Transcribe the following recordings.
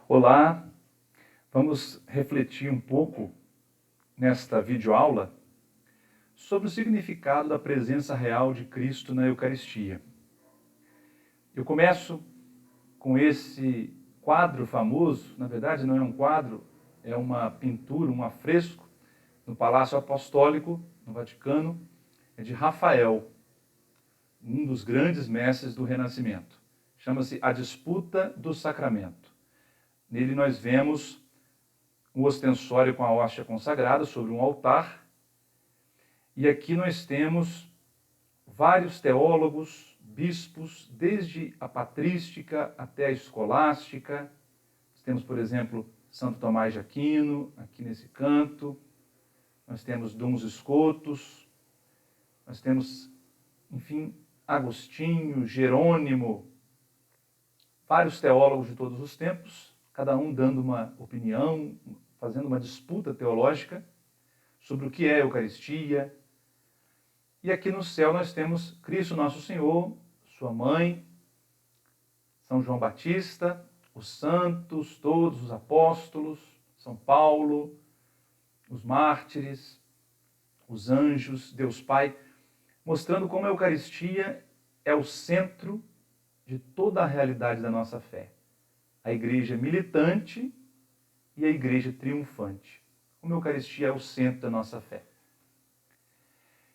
Olá, vamos refletir um pouco nesta videoaula sobre o significado da presença real de Cristo na Eucaristia. Eu começo com esse quadro famoso, na verdade não é um quadro, é uma pintura, um afresco, no Palácio Apostólico, no Vaticano, é de Rafael, um dos grandes mestres do Renascimento. Chama-se A Disputa do Sacramento. Nele nós vemos um ostensório com a hóstia consagrada sobre um altar. E aqui nós temos vários teólogos, bispos, desde a patrística até a escolástica. Nós temos, por exemplo, Santo Tomás de Aquino, aqui nesse canto. Nós temos Duns Scotus. Nós temos, enfim, Agostinho, Jerônimo, vários teólogos de todos os tempos, cada um dando uma opinião, fazendo uma disputa teológica sobre o que é a Eucaristia. E aqui no céu nós temos Cristo Nosso Senhor, sua mãe, São João Batista, os santos, todos os apóstolos, São Paulo, os mártires, os anjos, Deus Pai, mostrando como a Eucaristia é o centro de toda a realidade da nossa fé. A igreja militante e a igreja triunfante. Como a Eucaristia é o centro da nossa fé.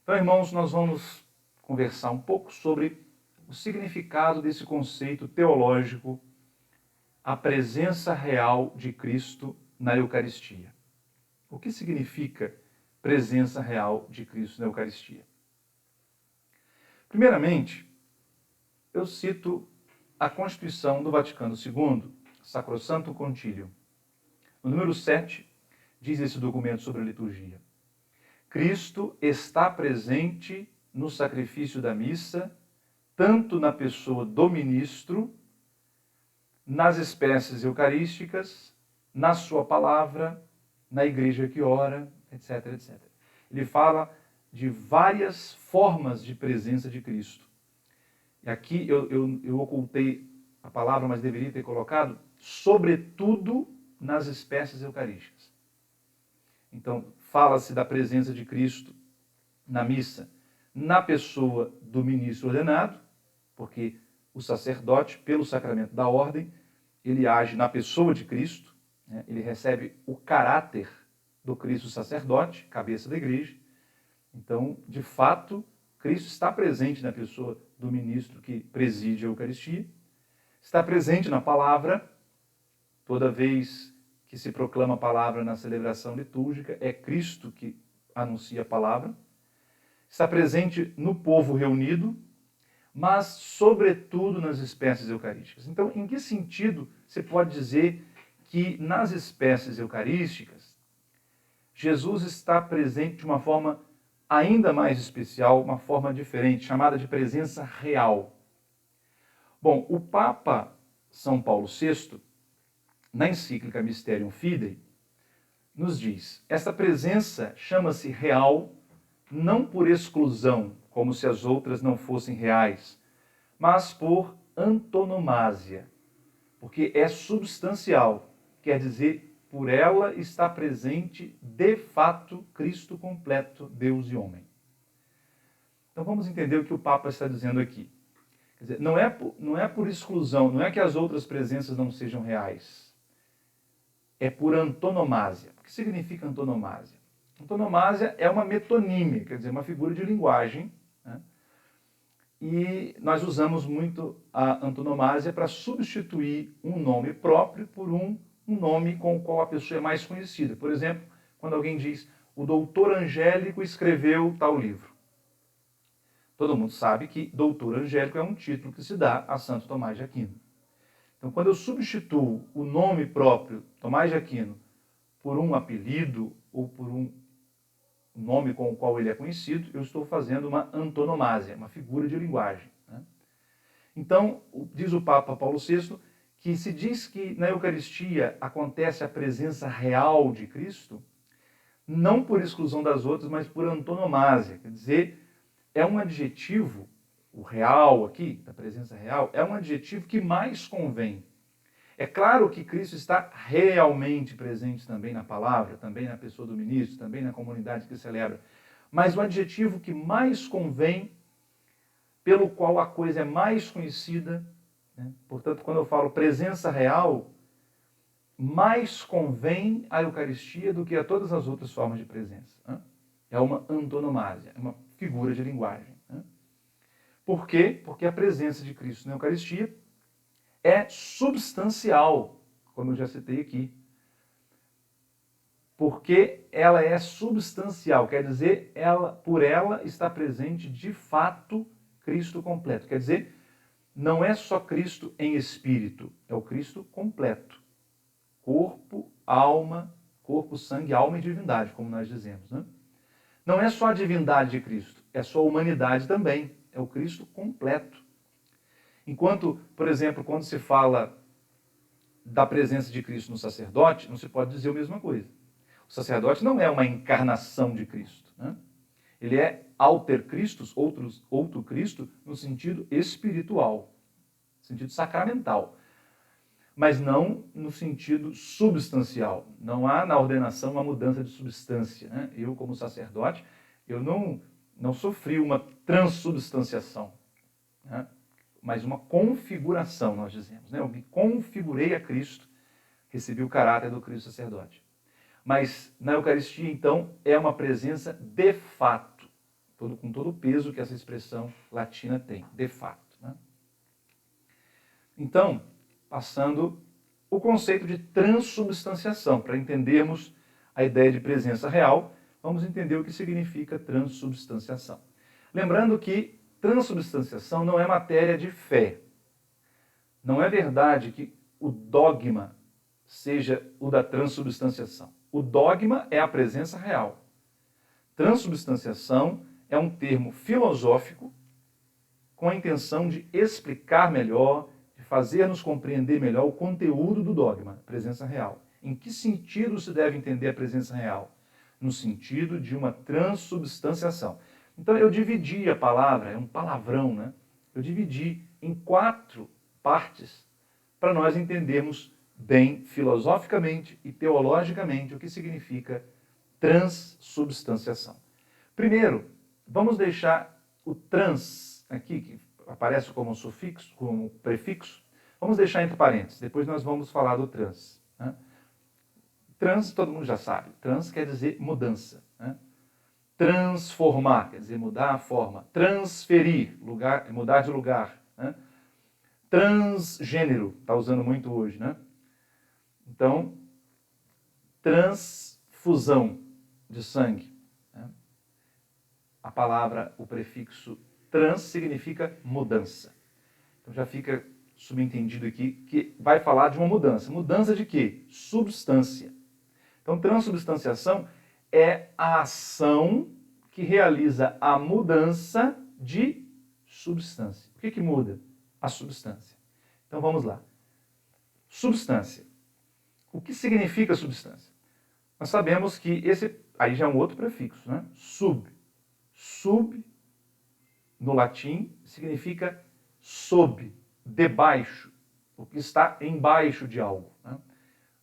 Então, irmãos, nós vamos conversar um pouco sobre o significado desse conceito teológico, a presença real de Cristo na Eucaristia. O que significa presença real de Cristo na Eucaristia? Primeiramente, eu cito a Constituição do Vaticano II, Sacrosanctum Concilium. No número 7, diz esse documento sobre a liturgia: Cristo está presente no sacrifício da missa, tanto na pessoa do ministro, nas espécies eucarísticas, na sua palavra, na igreja que ora, etc, etc. Ele fala de várias formas de presença de Cristo. E aqui eu ocultei a palavra, mas deveria ter colocado, sobretudo nas espécies eucarísticas. Então, fala-se da presença de Cristo na missa, na pessoa do ministro ordenado, porque o sacerdote, pelo sacramento da ordem, ele age na pessoa de Cristo, né? Ele recebe o caráter do Cristo sacerdote, cabeça da igreja. Então, de fato, Cristo está presente na pessoa do ministro que preside a Eucaristia, está presente na palavra, toda vez que se proclama a palavra na celebração litúrgica, é Cristo que anuncia a palavra, está presente no povo reunido, mas, sobretudo, nas espécies eucarísticas. Então, em que sentido se pode dizer que nas espécies eucarísticas, Jesus está presente de uma forma ainda mais especial, uma forma diferente, chamada de presença real? Bom, o Papa São Paulo VI, na encíclica Mysterium Fidei, nos diz: esta presença chama-se real não por exclusão, como se as outras não fossem reais, mas por antonomasia, porque é substancial, quer dizer, por ela está presente de fato Cristo completo, Deus e homem. Então vamos entender o que o Papa está dizendo aqui. Quer dizer, não é por exclusão, não é que as outras presenças não sejam reais. É por antonomasia. O que significa antonomasia? Antonomasia é uma metonímia, quer dizer, uma figura de linguagem, né? E nós usamos muito a antonomasia para substituir um nome próprio por um nome com o qual a pessoa é mais conhecida. Por exemplo, quando alguém diz: o doutor Angélico escreveu tal livro. Todo mundo sabe que doutor Angélico é um título que se dá a Santo Tomás de Aquino. Então, quando eu substituo o nome próprio, Tomás de Aquino, por um apelido ou por um nome com o qual ele é conhecido, eu estou fazendo uma antonomasia, uma figura de linguagem, né? Então, diz o Papa Paulo VI, que se diz que na Eucaristia acontece a presença real de Cristo, não por exclusão das outras, mas por antonomasia, quer dizer, é um adjetivo, o real aqui, da presença real, é um adjetivo que mais convém. É claro que Cristo está realmente presente também na palavra, também na pessoa do ministro, também na comunidade que celebra. Mas o adjetivo que mais convém, pelo qual a coisa é mais conhecida, né? Portanto, quando eu falo presença real, mais convém a Eucaristia do que a todas as outras formas de presença. Né? É uma antonomásia, é uma figura de linguagem. Né? Por quê? Porque a presença de Cristo na Eucaristia é substancial, como eu já citei aqui. Porque ela é substancial, quer dizer, por ela está presente de fato Cristo completo. Quer dizer, não é só Cristo em espírito, é o Cristo completo. Corpo, sangue, alma e divindade, como nós dizemos. Né? Não é só a divindade de Cristo, é só a humanidade também. É o Cristo completo. Enquanto, por exemplo, quando se fala da presença de Cristo no sacerdote, não se pode dizer a mesma coisa. O sacerdote não é uma encarnação de Cristo. Né? Ele é alter Christus, outro Cristo, no sentido espiritual, no sentido sacramental. Mas não no sentido substancial. Não há na ordenação uma mudança de substância. Né? Eu, como sacerdote, eu não sofri uma transubstanciação, né? Mas uma configuração, nós dizemos. Né? Eu me configurei a Cristo, recebi o caráter do Cristo sacerdote. Mas na Eucaristia, então, é uma presença de fato, com todo o peso que essa expressão latina tem, de fato. Né? Então, passando o conceito de transubstanciação, para entendermos a ideia de presença real, vamos entender o que significa transubstanciação. Lembrando que transubstanciação não é matéria de fé. Não é verdade que o dogma seja o da transubstanciação. O dogma é a presença real. Transubstanciação é um termo filosófico com a intenção de explicar melhor, de fazer-nos compreender melhor o conteúdo do dogma, a presença real. Em que sentido se deve entender a presença real? No sentido de uma transubstanciação. Então eu dividi a palavra, é um palavrão, né? Eu dividi em 4 partes para nós entendermos bem filosoficamente e teologicamente o que significa transubstanciação. Primeiro, vamos deixar o trans aqui, que aparece como sufixo, como prefixo, vamos deixar entre parênteses, depois nós vamos falar do trans. Né? Trans, todo mundo já sabe, trans quer dizer mudança. Né? Transformar, quer dizer mudar a forma. Transferir, mudar de lugar. Né? Transgênero, está usando muito hoje, né? Então, transfusão de sangue. Né? A palavra, o prefixo trans significa mudança. Então já fica subentendido aqui que vai falar de uma mudança. Mudança de quê? Substância. Então, transubstanciação é a ação que realiza a mudança de substância. O que muda? A substância. Então vamos lá. Substância. O que significa substância? Nós sabemos que esse aí já é um outro prefixo, né? Sub. Sub, no latim, significa sob, debaixo, o que está embaixo de algo. Né?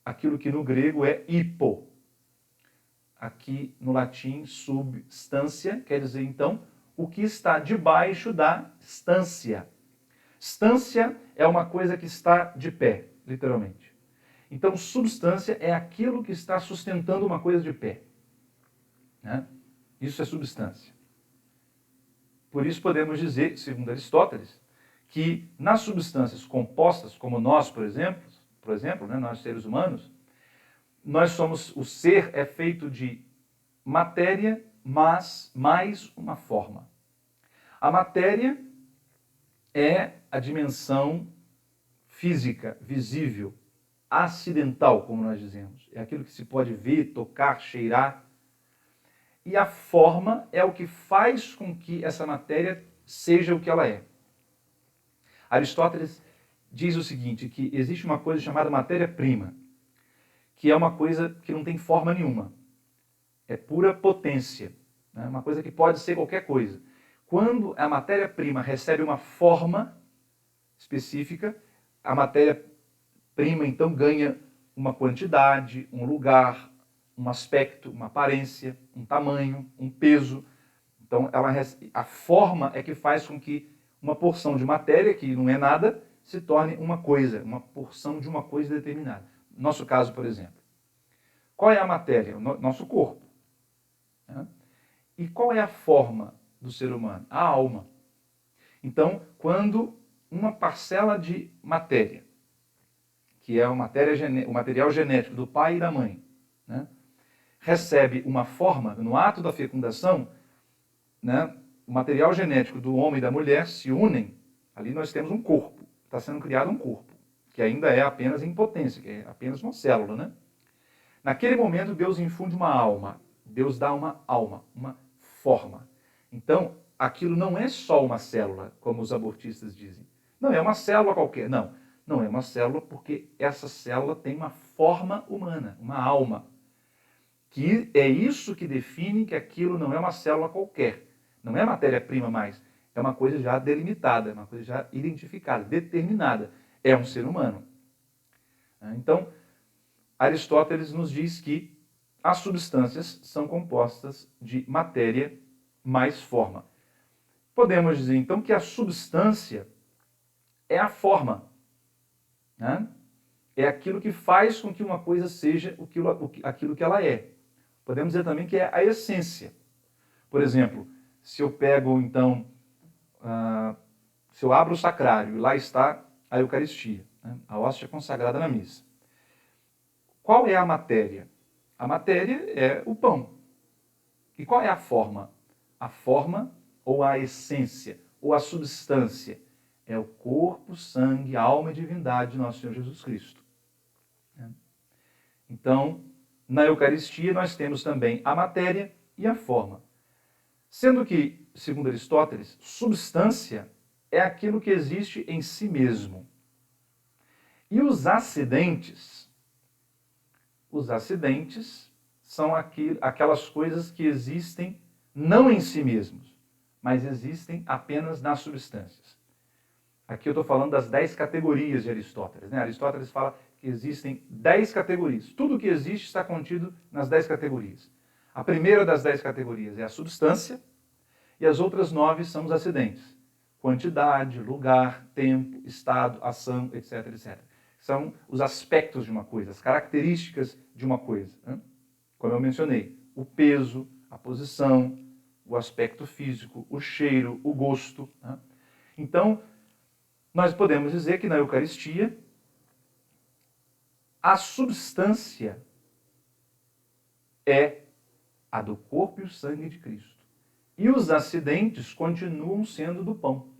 Aquilo que no grego é hipo. Aqui no latim, substância, quer dizer, então, o que está debaixo da stância. Stância é uma coisa que está de pé, literalmente. Então, substância é aquilo que está sustentando uma coisa de pé. Né? Isso é substância. Por isso podemos dizer, segundo Aristóteles, que nas substâncias compostas, como nós, por exemplo, né, nós seres humanos, o ser é feito de matéria, mas mais uma forma. A matéria é a dimensão física, visível, acidental, como nós dizemos. É aquilo que se pode ver, tocar, cheirar. E a forma é o que faz com que essa matéria seja o que ela é. Aristóteles diz o seguinte, que existe uma coisa chamada matéria-prima, que é uma coisa que não tem forma nenhuma. É pura potência. Né? Uma coisa que pode ser qualquer coisa. Quando a matéria-prima recebe uma forma específica, a matéria prima então ganha uma quantidade, um lugar, um aspecto, uma aparência, um tamanho, um peso. Então, a forma é que faz com que uma porção de matéria, que não é nada, se torne uma coisa, uma porção de uma coisa determinada. No nosso caso, por exemplo, qual é a matéria? Nosso corpo. Né? E qual é a forma do ser humano? A alma. Então, quando uma parcela de matéria, que é o material genético do pai e da mãe, né, recebe uma forma, no ato da fecundação, né, o material genético do homem e da mulher se unem, ali nós temos um corpo, está sendo criado um corpo, que ainda é apenas em potência, que é apenas uma célula. Né? Naquele momento, Deus infunde uma alma, Deus dá uma alma, uma forma. Então, aquilo não é só uma célula, como os abortistas dizem. Não é uma célula qualquer, não. Não é uma célula porque essa célula tem uma forma humana, uma alma. Que é isso que define que aquilo não é uma célula qualquer. Não é matéria-prima mais. É uma coisa já delimitada, uma coisa já identificada, determinada. É um ser humano. Então, Aristóteles nos diz que as substâncias são compostas de matéria mais forma. Podemos dizer, então, que a substância é a forma. Né? É aquilo que faz com que uma coisa seja aquilo que ela é. Podemos dizer também que é a essência. Por exemplo, se eu pego, então, se eu abro o sacrário e lá está a Eucaristia, né? A hóstia consagrada na missa. Qual é a matéria? A matéria é o pão. E qual é a forma? A forma ou a essência ou a substância é o corpo, sangue, alma e divindade de nosso Senhor Jesus Cristo. Então, na Eucaristia nós temos também a matéria e a forma. Sendo que, segundo Aristóteles, substância é aquilo que existe em si mesmo. E os acidentes são aquelas coisas que existem não em si mesmos, mas existem apenas nas substâncias. Aqui eu estou falando das 10 categorias de Aristóteles. Né? Aristóteles fala que existem 10 categorias. Tudo que existe está contido nas 10 categorias. A primeira das 10 categorias é a substância, e as outras 9 são os acidentes. Quantidade, lugar, tempo, estado, ação, etc, etc. São os aspectos de uma coisa, as características de uma coisa. Né? Como eu mencionei, o peso, a posição, o aspecto físico, o cheiro, o gosto. Né? Então, nós podemos dizer que na Eucaristia, a substância é a do corpo e o sangue de Cristo. E os acidentes continuam sendo do pão.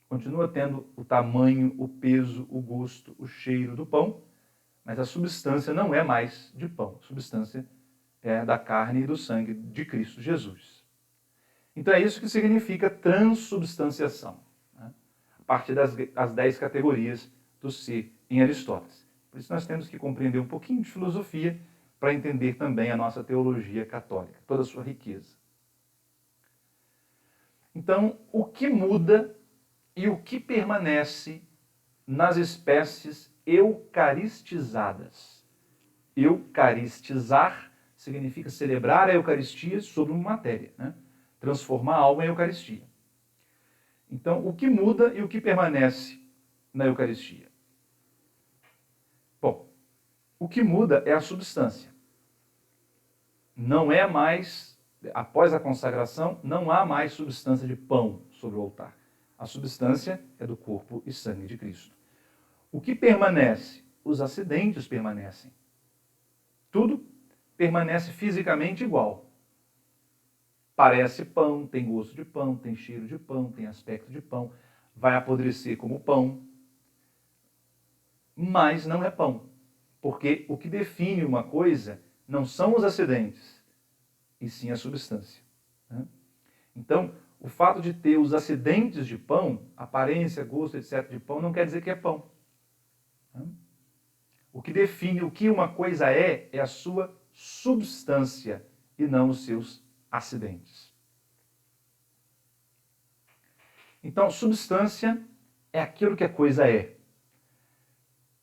Continua tendo o tamanho, o peso, o gosto, o cheiro do pão, mas a substância não é mais de pão. A substância é da carne e do sangue de Cristo Jesus. Então é isso que significa transubstanciação, né? A partir das 10 categorias do ser em Aristóteles. Por isso nós temos que compreender um pouquinho de filosofia para entender também a nossa teologia católica, toda a sua riqueza. Então, o que muda e o que permanece nas espécies eucaristizadas? Eucaristizar significa celebrar a Eucaristia sobre uma matéria, né? Transformar a alma em Eucaristia. Então, o que muda e o que permanece na Eucaristia? Bom, o que muda é a substância. Não é mais, após a consagração, não há mais substância de pão sobre o altar. A substância é do corpo e sangue de Cristo. O que permanece? Os acidentes permanecem. Tudo permanece fisicamente igual. Parece pão, tem gosto de pão, tem cheiro de pão, tem aspecto de pão, vai apodrecer como pão, mas não é pão. Porque o que define uma coisa não são os acidentes, e sim a substância. Então, o fato de ter os acidentes de pão, aparência, gosto, etc. de pão, não quer dizer que é pão. O que define o que uma coisa é a sua substância e não os seus acidentes. Então, substância é aquilo que a coisa é.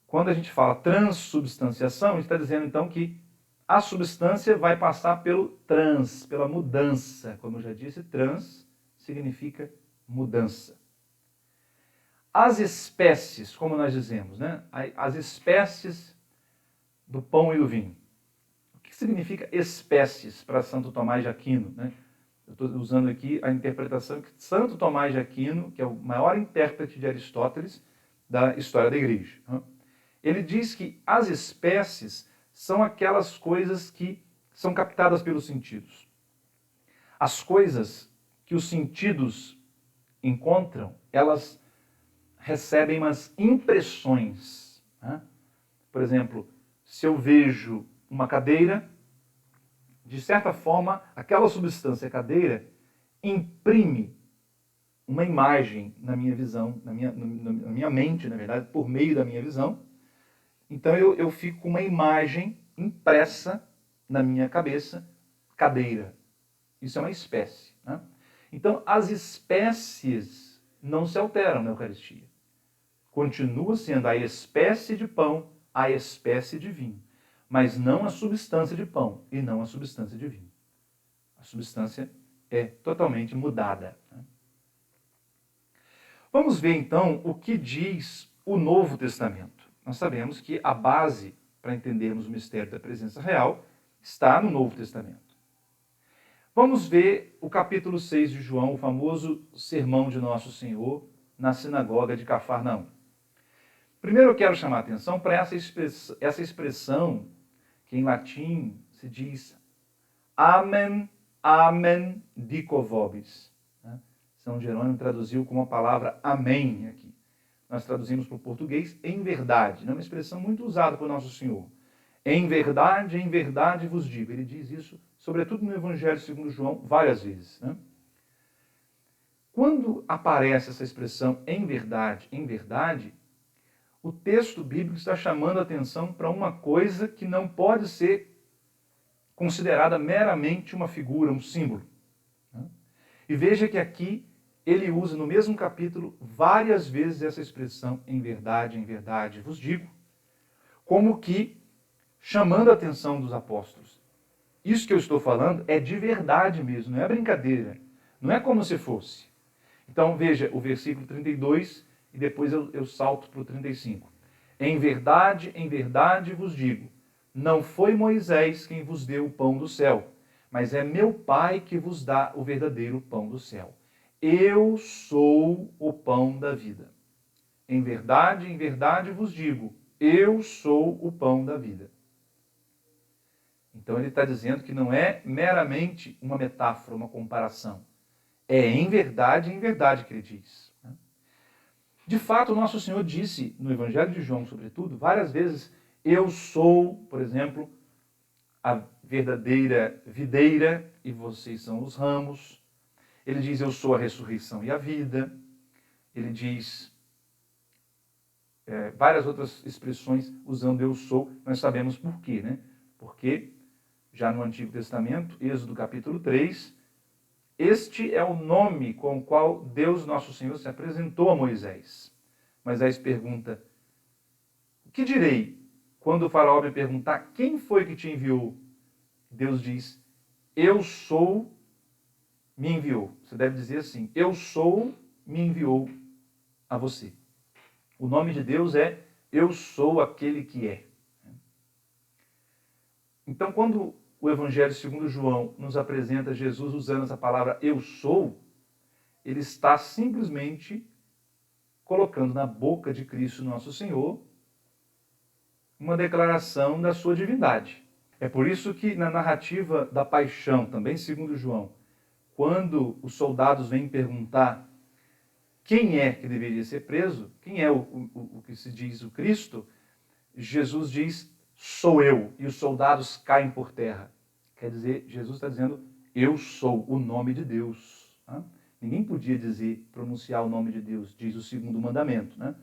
quando a gente fala transubstanciação, a gente está dizendo então que a substância vai passar pelo pela mudança. Como eu já disse, trans significa mudança. As espécies, como nós dizemos, né? As espécies do pão e do vinho. O que significa espécies para Santo Tomás de Aquino, né? Eu estou usando aqui a interpretação que Santo Tomás de Aquino, que é o maior intérprete de Aristóteles da história da igreja, né? Ele diz que as espécies são aquelas coisas que são captadas pelos sentidos. As coisas que os sentidos encontram, elas recebem umas impressões, né? Por exemplo, se eu vejo uma cadeira, de certa forma, aquela substância cadeira imprime uma imagem na minha visão, na minha mente, na verdade, por meio da minha visão. Então eu fico com uma imagem impressa na minha cabeça, cadeira. Isso é uma espécie, né? Então as espécies não se alteram na Eucaristia. Continua sendo a espécie de pão, a espécie de vinho, mas não a substância de pão e não a substância de vinho. A substância é totalmente mudada, né? Vamos ver então o que diz o Novo Testamento. Nós sabemos que a base para entendermos o mistério da presença real está no Novo Testamento. Vamos ver o capítulo 6 de João, o famoso sermão de Nosso Senhor na sinagoga de Cafarnaum. Primeiro eu quero chamar a atenção para essa expressão que em latim se diz amen, amen dico vobis. São Jerônimo traduziu com a palavra amém aqui. Nós traduzimos para o português em verdade. É uma expressão muito usada por Nosso Senhor. Em verdade vos digo. Ele diz isso, sobretudo no Evangelho segundo João, várias vezes, né? Quando aparece essa expressão em verdade, o texto bíblico está chamando a atenção para uma coisa que não pode ser considerada meramente uma figura, um símbolo, né? E veja que aqui ele usa no mesmo capítulo várias vezes essa expressão em verdade vos digo, como que chamando a atenção dos apóstolos. Isso que eu estou falando é de verdade mesmo, não é brincadeira, não é como se fosse. Então veja o versículo 32 e depois eu salto para o 35. Em verdade vos digo, não foi Moisés quem vos deu o pão do céu, mas é meu Pai que vos dá o verdadeiro pão do céu. Eu sou o pão da vida. Em verdade vos digo, eu sou o pão da vida. Então ele está dizendo que não é meramente uma metáfora, uma comparação. É em verdade que ele diz. De fato, o Nosso Senhor disse no Evangelho de João, sobretudo, várias vezes, eu sou, por exemplo, a verdadeira videira e vocês são os ramos. Ele diz, eu sou a ressurreição e a vida. Ele diz várias outras expressões usando eu sou. Nós sabemos por quê, né? Porque já no Antigo Testamento, Êxodo capítulo 3, este é o nome com o qual Deus Nosso Senhor se apresentou a Moisés. Moisés pergunta, o que direi quando o faraó me perguntar quem foi que te enviou? Deus diz, eu sou, me enviou. Você deve dizer assim, eu sou, me enviou a você. O nome de Deus é eu sou aquele que é. Então, quando o Evangelho segundo João nos apresenta Jesus usando essa palavra eu sou, ele está simplesmente colocando na boca de Cristo Nosso Senhor uma declaração da sua divindade. É por isso que na narrativa da paixão, também segundo João, quando os soldados vêm perguntar quem é que deveria ser preso, quem é o que se diz o Cristo, Jesus diz, sou eu, e os soldados caem por terra. Quer dizer, Jesus está dizendo, eu sou o nome de Deus. Né? Ninguém podia pronunciar o nome de Deus, diz o segundo mandamento. Né?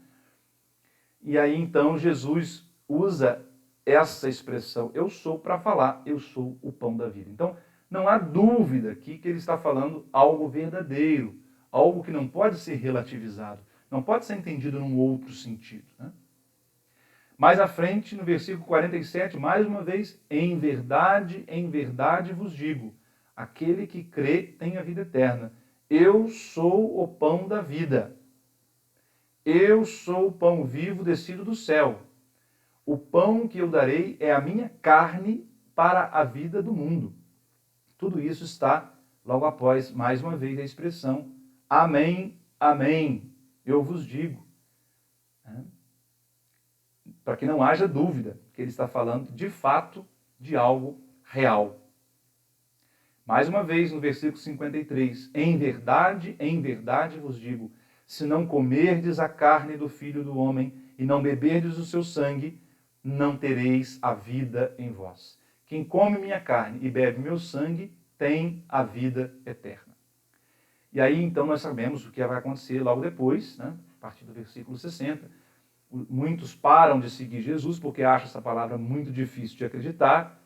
E aí então Jesus usa essa expressão, eu sou, para falar, eu sou o pão da vida. Então, não há dúvida aqui que ele está falando algo verdadeiro, algo que não pode ser relativizado, não pode ser entendido num outro sentido. Né? Mais à frente, no versículo 47, mais uma vez, em verdade vos digo, aquele que crê tem a vida eterna. Eu sou o pão da vida. Eu sou o pão vivo descido do céu. O pão que eu darei é a minha carne para a vida do mundo. Tudo isso está logo após, mais uma vez, a expressão amém, amém, eu vos digo. Para que não haja dúvida que ele está falando de fato de algo real. Mais uma vez, no versículo 53, em verdade vos digo, se não comerdes a carne do Filho do Homem e não beberdes o seu sangue, não tereis a vida em vós. Quem come minha carne e bebe meu sangue tem a vida eterna. E aí, então, nós sabemos o que vai acontecer logo depois, né? A partir do versículo 60. Muitos param de seguir Jesus porque acham essa palavra muito difícil de acreditar.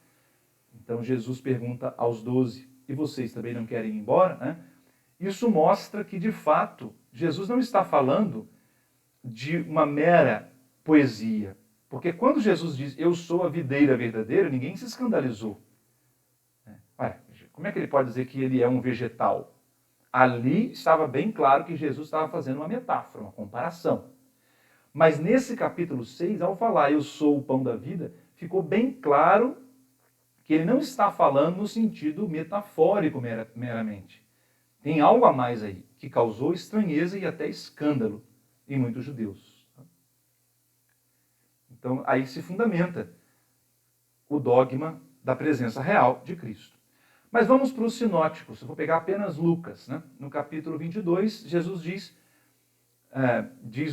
Então, Jesus pergunta aos 12, e vocês também não querem ir embora? Né? Isso mostra que, de fato, Jesus não está falando de uma mera poesia. Porque quando Jesus diz, eu sou a videira verdadeira, ninguém se escandalizou. Ué, como é que ele pode dizer que ele é um vegetal? Ali estava bem claro que Jesus estava fazendo uma metáfora, uma comparação. Mas nesse capítulo 6, ao falar eu sou o pão da vida, ficou bem claro que ele não está falando no sentido metafórico meramente. Tem algo a mais aí, que causou estranheza e até escândalo em muitos judeus. Então, aí se fundamenta o dogma da presença real de Cristo. Mas vamos para os sinóticos. Eu vou pegar apenas Lucas. Né? No capítulo 22, Jesus diz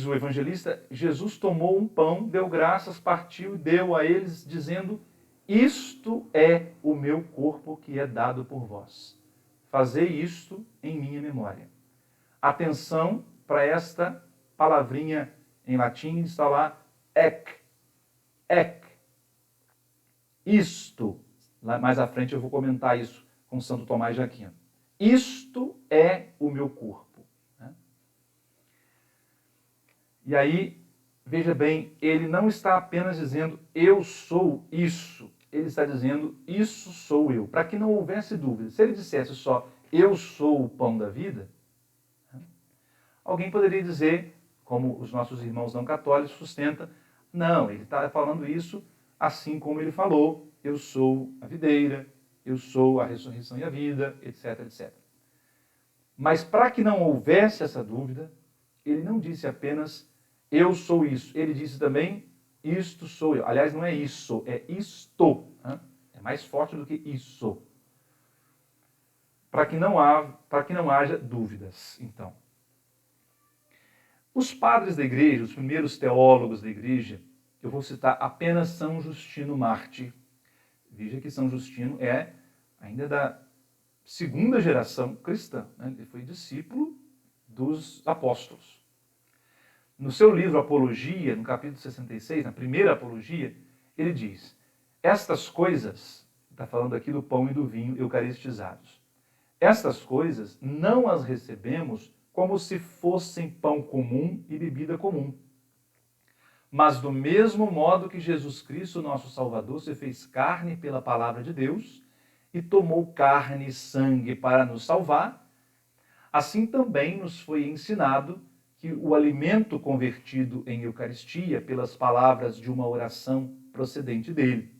o evangelista, Jesus tomou um pão, deu graças, partiu e deu a eles, dizendo, isto é o meu corpo que é dado por vós. Fazei isto em minha memória. Atenção para esta palavrinha em latim, está lá, ec. Isto, lá mais à frente eu vou comentar isso com Santo Tomás de Aquino. Isto é o meu corpo. Né? E aí, veja bem, ele não está apenas dizendo eu sou isso, ele está dizendo isso sou eu, para que não houvesse dúvida. Se ele dissesse só eu sou o pão da vida, alguém poderia dizer, como os nossos irmãos não católicos sustentam, não, ele está falando isso assim como ele falou, eu sou a videira, eu sou a ressurreição e a vida, etc, etc. Mas para que não houvesse essa dúvida, ele não disse apenas eu sou isso, ele disse também isto sou eu. Aliás, não é isso, é isto. Né? É mais forte do que isso. Para que não haja dúvidas, então. Os padres da igreja, os primeiros teólogos da igreja, eu vou citar apenas São Justino Mártir. Veja que São Justino é ainda da segunda geração cristã. Né? Ele foi discípulo dos apóstolos. No seu livro Apologia, no capítulo 66, na primeira Apologia, ele diz, estas coisas, está falando aqui do pão e do vinho eucaristizados, estas coisas não as recebemos como se fossem pão comum e bebida comum. Mas do mesmo modo que Jesus Cristo, nosso Salvador, se fez carne pela palavra de Deus e tomou carne e sangue para nos salvar, assim também nos foi ensinado que o alimento convertido em Eucaristia pelas palavras de uma oração procedente dele.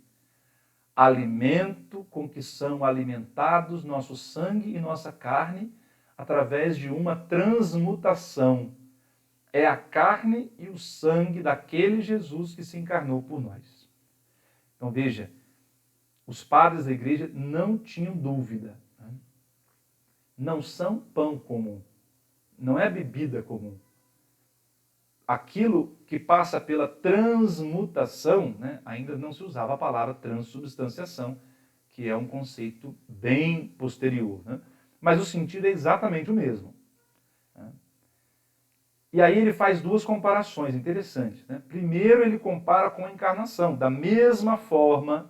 Alimento com que são alimentados nosso sangue e nossa carne através de uma transmutação. É a carne e o sangue daquele Jesus que se encarnou por nós. Então veja, os padres da igreja não tinham dúvida. Né? Não são pão comum, não é bebida comum. Aquilo que passa pela transmutação, né, ainda não se usava a palavra transubstanciação, que é um conceito bem posterior. Né? Mas o sentido é exatamente o mesmo. Né? E aí ele faz duas comparações interessantes. Né? Primeiro ele compara com a encarnação, da mesma forma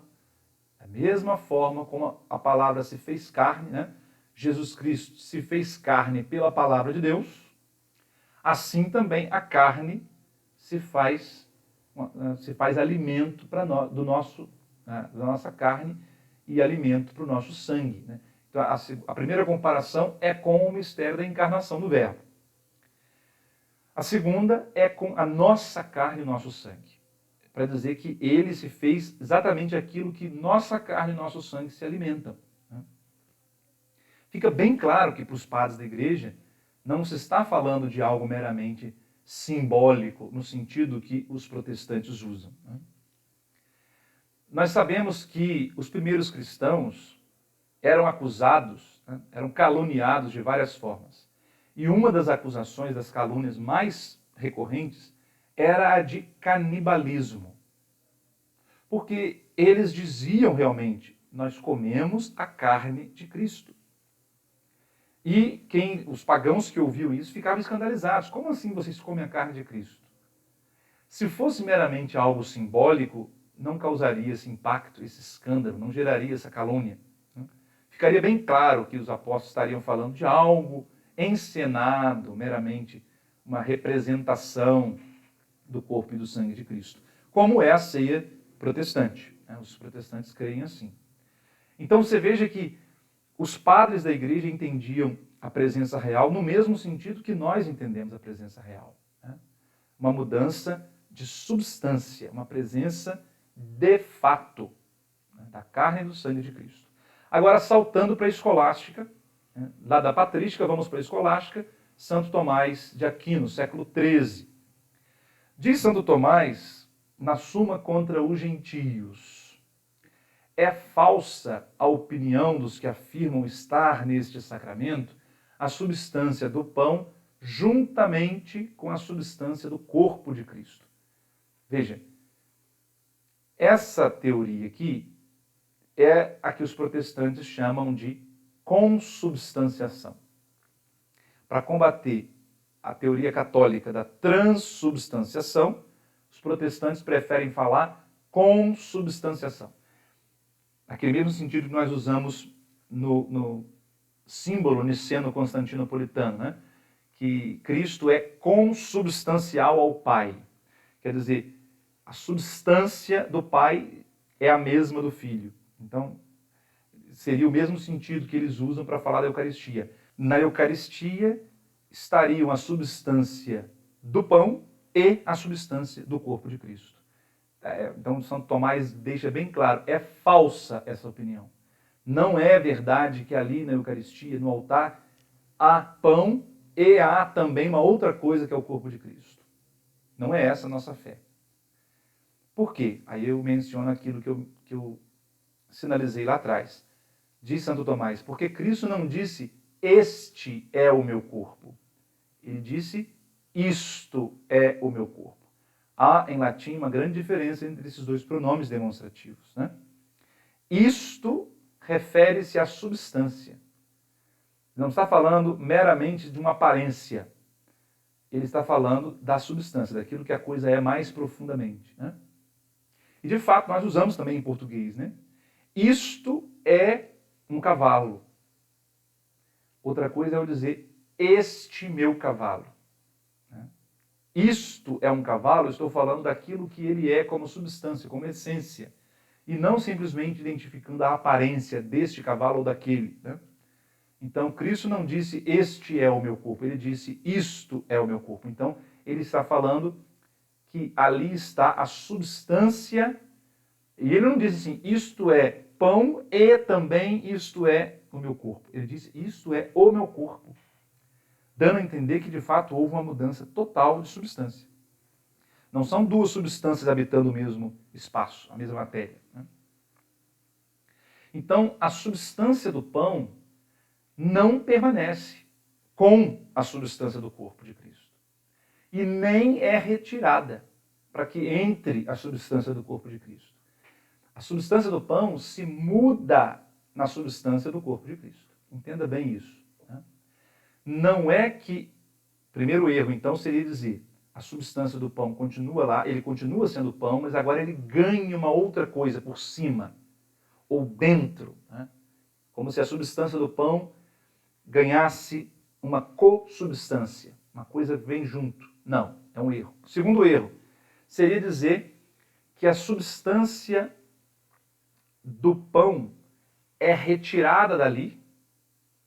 como a palavra se fez carne, né? Jesus Cristo se fez carne pela palavra de Deus, assim também a carne se faz se faz alimento para do nosso, da nossa carne e alimento para o nosso sangue, né? Então, a primeira comparação é com o mistério da encarnação do Verbo. A segunda é com a nossa carne e o nosso sangue, para dizer que ele se fez exatamente aquilo que nossa carne e nosso sangue se alimentam, né? Fica bem claro que para os padres da igreja não se está falando de algo meramente simbólico, no sentido que os protestantes usam, né? Nós sabemos que os primeiros cristãos eram acusados, né, eram caluniados de várias formas. E uma das acusações, das calúnias mais recorrentes, era a de canibalismo. Porque eles diziam realmente, nós comemos a carne de Cristo. E os pagãos que ouviam isso ficavam escandalizados. Como assim vocês comem a carne de Cristo? Se fosse meramente algo simbólico, não causaria esse impacto, esse escândalo, não geraria essa calúnia. Ficaria bem claro que os apóstolos estariam falando de algo encenado, meramente uma representação do corpo e do sangue de Cristo, como é a ceia protestante. Os protestantes creem assim. Então você veja que os padres da igreja entendiam a presença real no mesmo sentido que nós entendemos a presença real, né? Uma mudança de substância, uma presença de fato, né, da carne e do sangue de Cristo. Agora, saltando para a escolástica, né, lá da patrística, vamos para a escolástica, Santo Tomás de Aquino, século XIII. Diz Santo Tomás, na Suma contra os Gentios: é falsa a opinião dos que afirmam estar neste sacramento a substância do pão juntamente com a substância do corpo de Cristo. Veja, essa teoria aqui é a que os protestantes chamam de consubstanciação. Para combater a teoria católica da transubstanciação, os protestantes preferem falar consubstanciação. Naquele mesmo sentido que nós usamos no símbolo niceno-constantinopolitano, né? Que Cristo é consubstancial ao Pai. Quer dizer, a substância do Pai é a mesma do Filho. Então, seria o mesmo sentido que eles usam para falar da Eucaristia. Na Eucaristia estariam a substância do pão e a substância do corpo de Cristo. Então, Santo Tomás deixa bem claro, é falsa essa opinião. Não é verdade que ali na Eucaristia, no altar, há pão e há também uma outra coisa que é o corpo de Cristo. Não é essa a nossa fé. Por quê? Aí eu menciono aquilo que eu sinalizei lá atrás. Diz Santo Tomás, porque Cristo não disse, este é o meu corpo. Ele disse, isto é o meu corpo. Há, em latim, uma grande diferença entre esses dois pronomes demonstrativos, né? Isto refere-se à substância. Não está falando meramente de uma aparência. Ele está falando da substância, daquilo que a coisa é mais profundamente, né? E, de fato, nós usamos também em português, né? Isto é um cavalo. Outra coisa é eu dizer, este meu cavalo. Isto é um cavalo, eu estou falando daquilo que ele é como substância, como essência. E não simplesmente identificando a aparência deste cavalo ou daquele, né? Então, Cristo não disse, este é o meu corpo. Ele disse, isto é o meu corpo. Então, ele está falando que ali está a substância. E ele não disse assim, isto é pão e também isto é o meu corpo. Ele disse, isto é o meu corpo. Dando a entender que, de fato, houve uma mudança total de substância. Não são duas substâncias habitando o mesmo espaço, a mesma matéria, né? Então, a substância do pão não permanece com a substância do corpo de Cristo. E nem é retirada para que entre a substância do corpo de Cristo. A substância do pão se muda na substância do corpo de Cristo. Entenda bem isso, né? Não é que, primeiro erro, então, seria dizer, a substância do pão continua lá, ele continua sendo pão, mas agora ele ganha uma outra coisa por cima, ou dentro, né? Como se a substância do pão ganhasse uma co-substância, uma coisa vem junto. Não, é um erro. Segundo erro, seria dizer que a substância do pão é retirada dali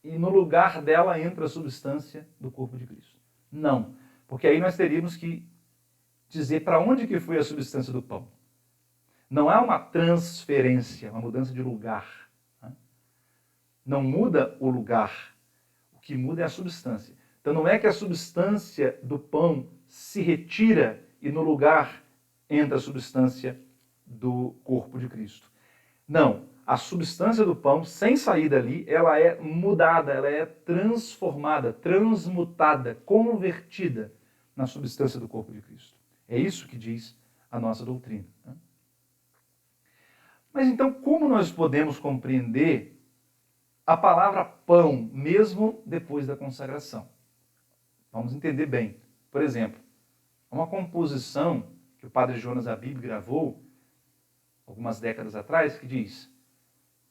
e no lugar dela entra a substância do corpo de Cristo. Não, porque aí nós teríamos que dizer para onde que foi a substância do pão. Não há uma transferência, uma mudança de lugar. Não muda o lugar. O que muda é a substância. Então não é que a substância do pão se retira e no lugar entra a substância do corpo de Cristo. Não, a substância do pão, sem sair dali, ela é mudada, ela é transformada, transmutada, convertida na substância do corpo de Cristo. É isso que diz a nossa doutrina. Mas então, como nós podemos compreender a palavra pão, mesmo depois da consagração? Vamos entender bem. Por exemplo, uma composição que o padre Jonas Abib gravou algumas décadas atrás, que diz: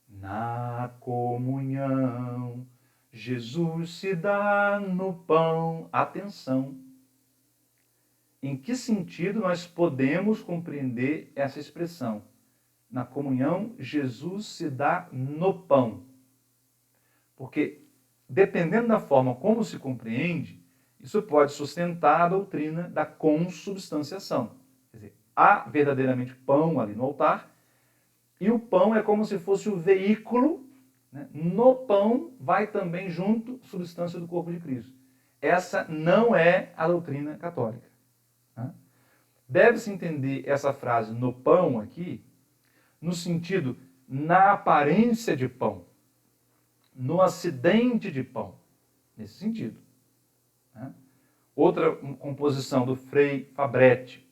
na comunhão, Jesus se dá no pão. Atenção! Em que sentido nós podemos compreender essa expressão? Na comunhão, Jesus se dá no pão. Porque, dependendo da forma como se compreende, isso pode sustentar a doutrina da consubstanciação. Quer dizer, há verdadeiramente pão ali no altar, e o pão é como se fosse o veículo, né? No pão vai também junto a substância do corpo de Cristo. Essa não é a doutrina católica. Né? Deve-se entender essa frase no pão aqui, no sentido na aparência de pão, no acidente de pão, nesse sentido. Né? Outra composição do Frei Fabretti.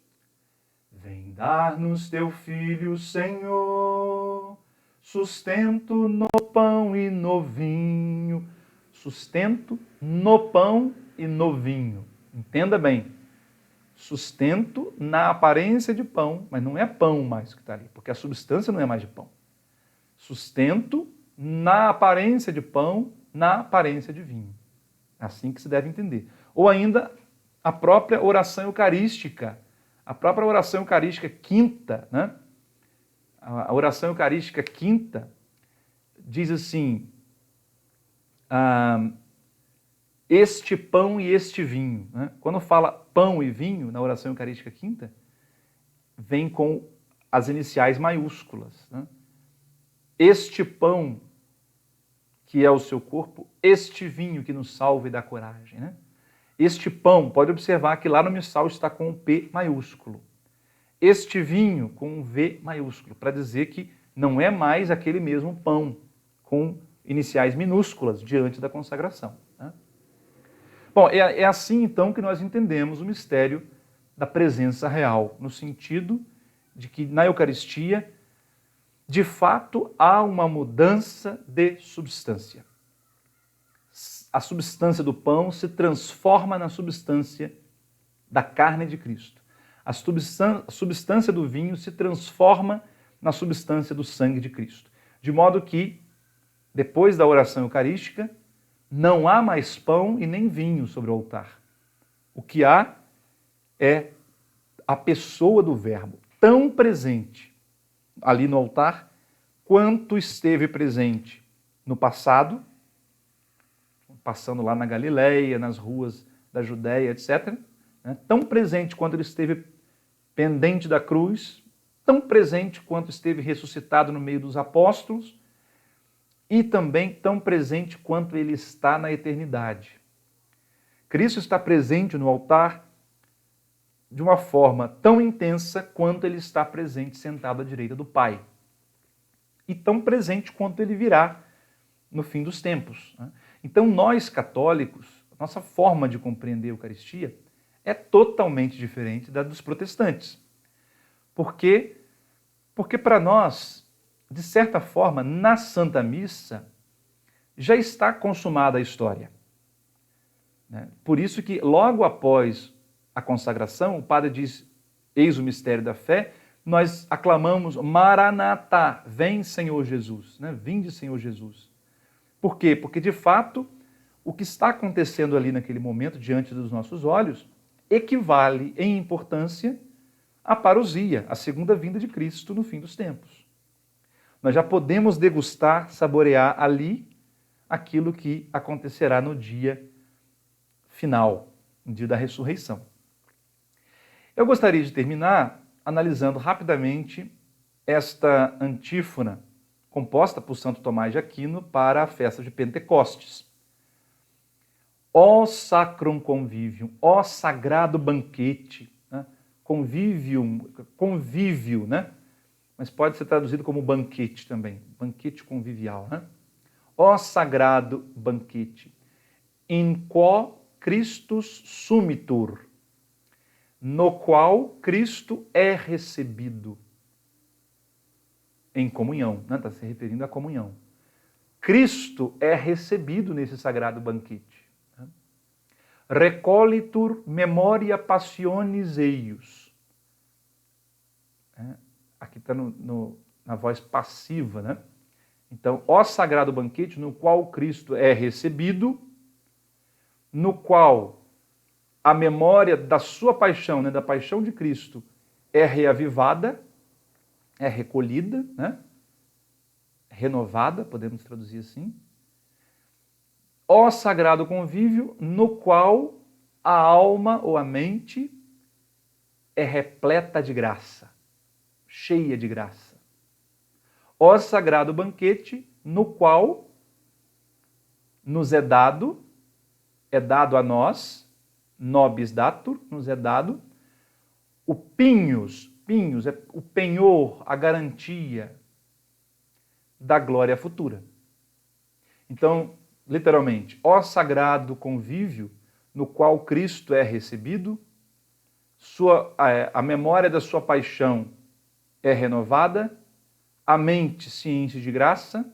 Vem dar-nos teu Filho, Senhor, sustento no pão e no vinho. Sustento no pão e no vinho. Entenda bem. Sustento na aparência de pão, mas não é pão mais que está ali, porque a substância não é mais de pão. Sustento na aparência de pão, na aparência de vinho. É assim que se deve entender. Ou ainda a própria oração eucarística. A própria oração eucarística quinta, né? A oração eucarística quinta diz assim: este pão e este vinho. Né? Quando fala pão e vinho na oração eucarística quinta, vem com as iniciais maiúsculas. Né? Este pão que é o seu corpo, este vinho que nos salva e dá coragem. Né? Este pão, pode observar que lá no missal está com um P maiúsculo. Este vinho com um V maiúsculo, para dizer que não é mais aquele mesmo pão, com iniciais minúsculas diante da consagração. Né? Bom, é assim então que nós entendemos o mistério da presença real, no sentido de que na Eucaristia, de fato, há uma mudança de substância. A substância do pão se transforma na substância da carne de Cristo. A substância do vinho se transforma na substância do sangue de Cristo. De modo que, depois da oração eucarística, não há mais pão e nem vinho sobre o altar. O que há é a pessoa do Verbo, tão presente ali no altar, quanto esteve presente no passado, passando lá na Galileia, nas ruas da Judéia, etc. Né? Tão presente quanto ele esteve pendente da cruz, tão presente quanto esteve ressuscitado no meio dos apóstolos, e também tão presente quanto ele está na eternidade. Cristo está presente no altar de uma forma tão intensa quanto ele está presente sentado à direita do Pai. E tão presente quanto ele virá no fim dos tempos. Né? Então, nós católicos, nossa forma de compreender a Eucaristia é totalmente diferente da dos protestantes. Por quê? Porque para nós, de certa forma, na Santa Missa, já está consumada a história. Por isso que, logo após a consagração, o padre diz, eis o mistério da fé, nós aclamamos, Maranatá, vem Senhor Jesus, né? Vinde Senhor Jesus. Por quê? Porque, de fato, o que está acontecendo ali naquele momento, diante dos nossos olhos, equivale em importância a parousia, a segunda vinda de Cristo no fim dos tempos. Nós já podemos degustar, saborear ali aquilo que acontecerá no dia final, no dia da ressurreição. Eu gostaria de terminar analisando rapidamente esta antífona composta por Santo Tomás de Aquino para a festa de Pentecostes. Ó sacrum convivium, ó sagrado banquete, né? Convívio, né? Mas pode ser traduzido como banquete também, banquete convivial, né? Ó sagrado banquete, in quo Christus sumitur, no qual Cristo é recebido em comunhão, né? Está se referindo à comunhão. Cristo é recebido nesse sagrado banquete. Né? Recolitur memoria passionis eius. Aqui está na voz passiva, né? Então, ó sagrado banquete no qual Cristo é recebido, no qual a memória da sua paixão, né, da paixão de Cristo, é reavivada, é recolhida, né? Renovada, podemos traduzir assim. Ó sagrado convívio, no qual a alma ou a mente é repleta de graça, cheia de graça. Ó sagrado banquete, no qual nos é dado a nós, nobis datur, nos é dado, o pinhos é o penhor, a garantia da glória futura. Então, literalmente, ó sagrado convívio no qual Cristo é recebido, a memória da sua paixão é renovada, a mente se enche de graça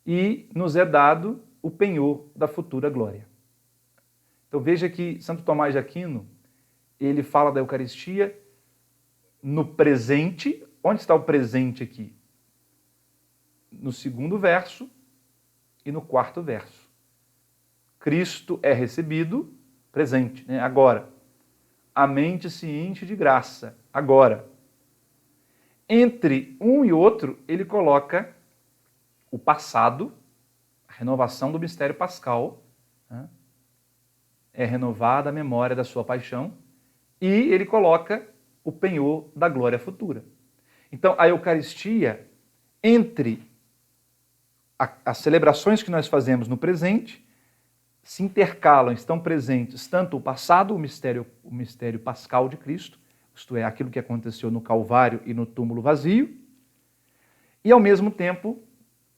e nos é dado o penhor da futura glória. Então veja que Santo Tomás de Aquino, ele fala da Eucaristia no presente. Onde está o presente aqui? No segundo verso e no quarto verso. Cristo é recebido, presente, né? Agora. A mente se enche de graça, agora. Entre um e outro, ele coloca o passado, a renovação do mistério pascal, né? É renovada a memória da sua paixão, e ele coloca o penhor da glória futura. Então, a Eucaristia, entre as celebrações que nós fazemos no presente, se intercalam, estão presentes tanto o passado, o mistério pascal de Cristo, isto é, aquilo que aconteceu no Calvário e no túmulo vazio, e ao mesmo tempo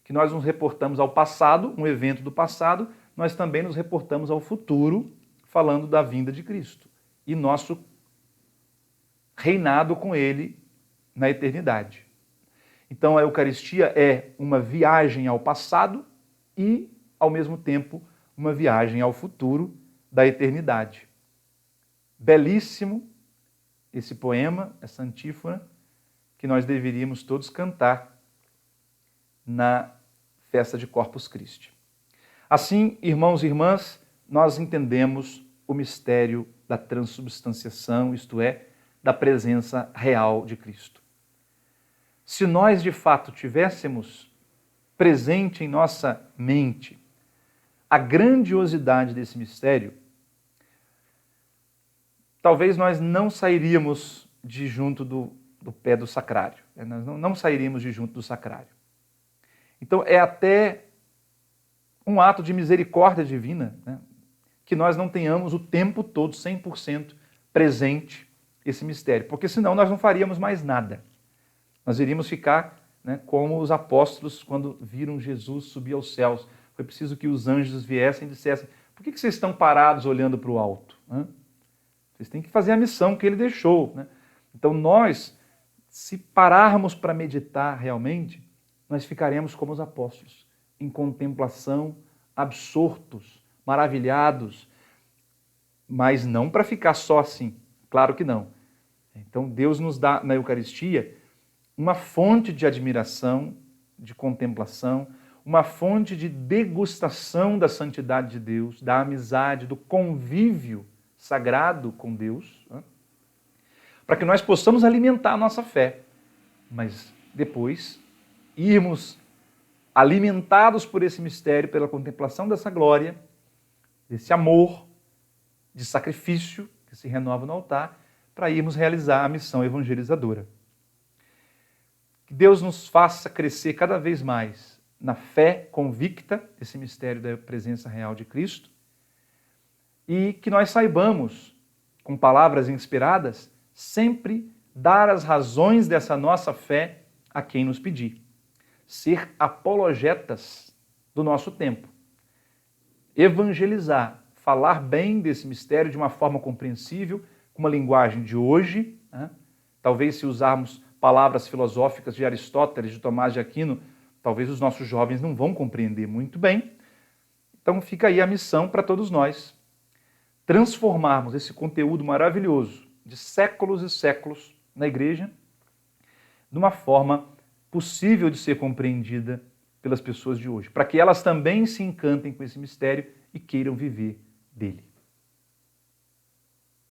que nós nos reportamos ao passado, um evento do passado, nós também nos reportamos ao futuro, falando da vinda de Cristo e nosso reinado com Ele na eternidade. Então a Eucaristia é uma viagem ao passado e, ao mesmo tempo, uma viagem ao futuro da eternidade. Belíssimo esse poema, essa antífona, que nós deveríamos todos cantar na festa de Corpus Christi. Assim, irmãos e irmãs, nós entendemos o mistério da transubstanciação, isto é, da presença real de Cristo. Se nós, de fato, tivéssemos presente em nossa mente a grandiosidade desse mistério, talvez nós não sairíamos de junto do pé do sacrário. Nós não sairíamos de junto do sacrário. Então, é até um ato de misericórdia divina, né, que nós não tenhamos o tempo todo, 100% presente esse mistério, porque senão nós não faríamos mais nada. Nós iríamos ficar, né, como os apóstolos quando viram Jesus subir aos céus. Foi preciso que os anjos viessem e dissessem: por que vocês estão parados olhando para o alto? Vocês têm que fazer a missão que ele deixou. Né? Então nós, se pararmos para meditar realmente, nós ficaremos como os apóstolos, em contemplação, absortos, maravilhados, mas não para ficar só assim, claro que não. Então Deus nos dá na Eucaristia uma fonte de admiração, de contemplação, uma fonte de degustação da santidade de Deus, da amizade, do convívio sagrado com Deus, né? para que nós possamos alimentar a nossa fé, mas depois irmos alimentados por esse mistério, pela contemplação dessa glória, desse amor, de sacrifício que se renova no altar, para irmos realizar a missão evangelizadora. Que Deus nos faça crescer cada vez mais na fé convicta desse mistério da presença real de Cristo e que nós saibamos, com palavras inspiradas, sempre dar as razões dessa nossa fé a quem nos pedir. Ser apologetas do nosso tempo. Evangelizar, falar bem desse mistério de uma forma compreensível, com uma linguagem de hoje, né? Talvez se usarmos palavras filosóficas de Aristóteles, de Tomás de Aquino, talvez os nossos jovens não vão compreender muito bem. Então fica aí a missão para todos nós, transformarmos esse conteúdo maravilhoso de séculos e séculos na igreja de uma forma possível de ser compreendida pelas pessoas de hoje, para que elas também se encantem com esse mistério e queiram viver dele.